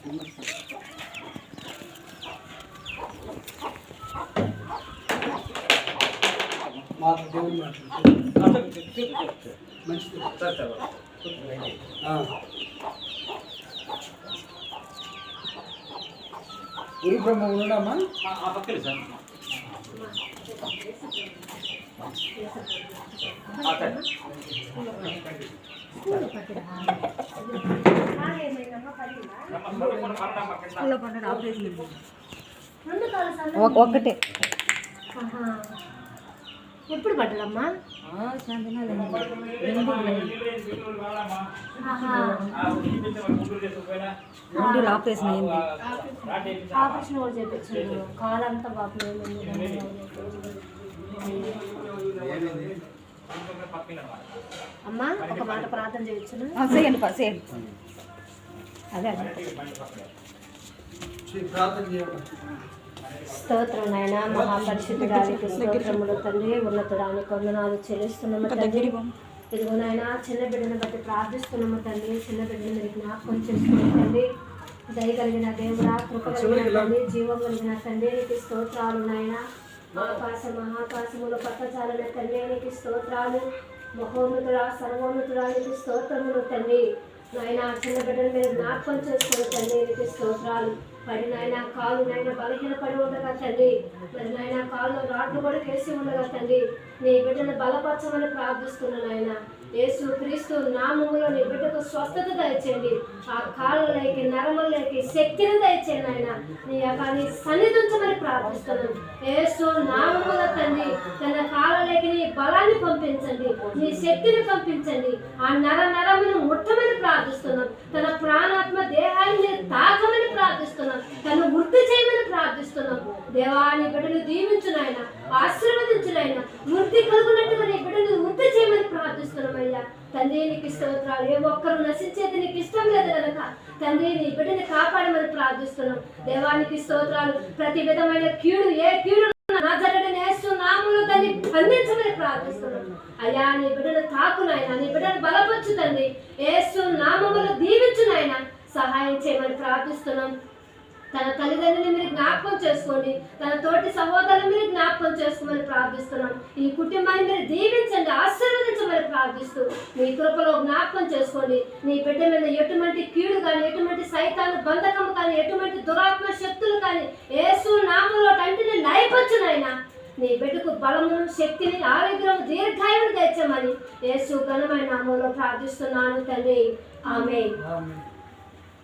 గురు బ్రహ్మ ఉండడమ్మా పక్కలే sir ఒకటే ఎప్పుడు పడ్డదమ్మా? Operation అయింది. ఆపరేషన్ కూడా చేయించాడు. కాలంతా బాబు అమ్మా ఒక మాట ప్రార్థన చేయొచ్చును? చేయండి. అదే ప్రార్థన చేయండి. స్తోత్రం నాయన, మహాపరిశుద్ధుడానికి స్తోత్రములు తండ్రి, ఉన్నతుడానికి వందనాలు చెల్లిస్తున్నాము తండ్రి. ఇదిగో నాయన చిన్న బిడ్డను బట్టి ప్రార్థిస్తున్నాము తండ్రి. చిన్న బిడ్డను మీరు జ్ఞాపకం చేసుకుని తండ్రి, దయ కలిగిన దేవుడా, కృప కలిగిన తండ్రి, జీవం కలిగిన తండ్రి, నీకు స్తోత్రాలు నాయన. మహాకాశములు పట్టచాలని తండ్రి, నీకు స్తోత్రాలు. మహోన్నతుడా, సర్వోన్నతుడా, నీకు స్తోత్రములు తండ్రి. నాయన చిన్న బిడ్డను మీరు జ్ఞాపకం చేసుకుని తండ్రి, నీకు స్తోత్రాలు. పడి నాయన కాలు నాయన బలహీనపడి ఉండగా తండ్రి, మరి నాయన కాళ్ళు రాడ్లు కూడా వేసి ఉండగా తండ్రి, నీ బిడ్డను బలపరచమని ప్రార్థిస్తున్నాను నాయన. యేసు క్రీస్తు నామములో నీ బిడ్డకు స్వస్థత దయచేయండి. ఆ కాళ్ళలోకి నరములకి శక్తిని దయచేయండి ఆయన. నీ యొక్క నీ సన్నిధించమని ప్రార్థిస్తున్నాను. యేసు నామములో తండ్రి, తన కాళ్ళలోకి నీ బలాన్ని పంపించండి, నీ శక్తిని పంపించండి. ఆ నరమును ముట్టమని ప్రార్థిస్తున్నాం. తన ప్రాణాత్మ దేహాన్ని మీరు తాకమని ప్రార్థిస్తున్నాం. తను వృద్ధి చేయమని ప్రార్థిస్తున్నాం. దేవా, నీ బిడ్డను దీవించునైనా, ఆశీర్వదించునైనా, వృద్ధి కలుగునట్టుగా నీ బిడ్డను వృద్ధి చేయమని ప్రార్థిస్తున్నాం. అయ్యా తండ్రి, నీకు స్తోత్రాలు. ఏ ఒక్కరు నశించేది నీకు ఇష్టం లేదు కనుక తండ్రి, నీ బిడ్డని కాపాడమని ప్రార్థిస్తున్నాం. దేవానికి స్తోత్రాలు. ప్రతి విధమైన కీడు, ఏ కీడు నజరేయుడైన యేసు నామములో దాన్ని బంధించమని ప్రార్థిస్తున్నాం. అయ్యా నీ బిడ్డను తాకునైనా, నీ బిడ్డను బలపరచు తండ్రి. యేసు నామములో దీవించునైనా సహాయం చేయమని ప్రార్థిస్తున్నాం. తన తల్లిదండ్రులు మీరు జ్ఞాపకం చేసుకోండి. తన తోటి సహోదరులు మీరు జ్ఞాపకం చేసుకోమని ప్రార్థిస్తున్నాం. ఈ కుటుంబాన్ని మీరు దీవించండి, ఆశీర్వదించమని ప్రార్థిస్తూ మీ కృపలో జ్ఞాపకం చేసుకోండి. నీ బిడ్డ మీద ఎటువంటి కీడు కానీ, ఎటువంటి సైతాను బంధకం కానీ, ఎటువంటి దురాత్మ శక్తులు కానీ యేసు నామములో అంటిని లయపరచునైనా. నీ బిడ్డకు బలమును, శక్తిని, ఆరోగ్యం, దీర్ఘాయువును తెచ్చమని యేసు ఘనమైన నామములో ప్రార్థిస్తున్నాను తండ్రి. ఆమేన్.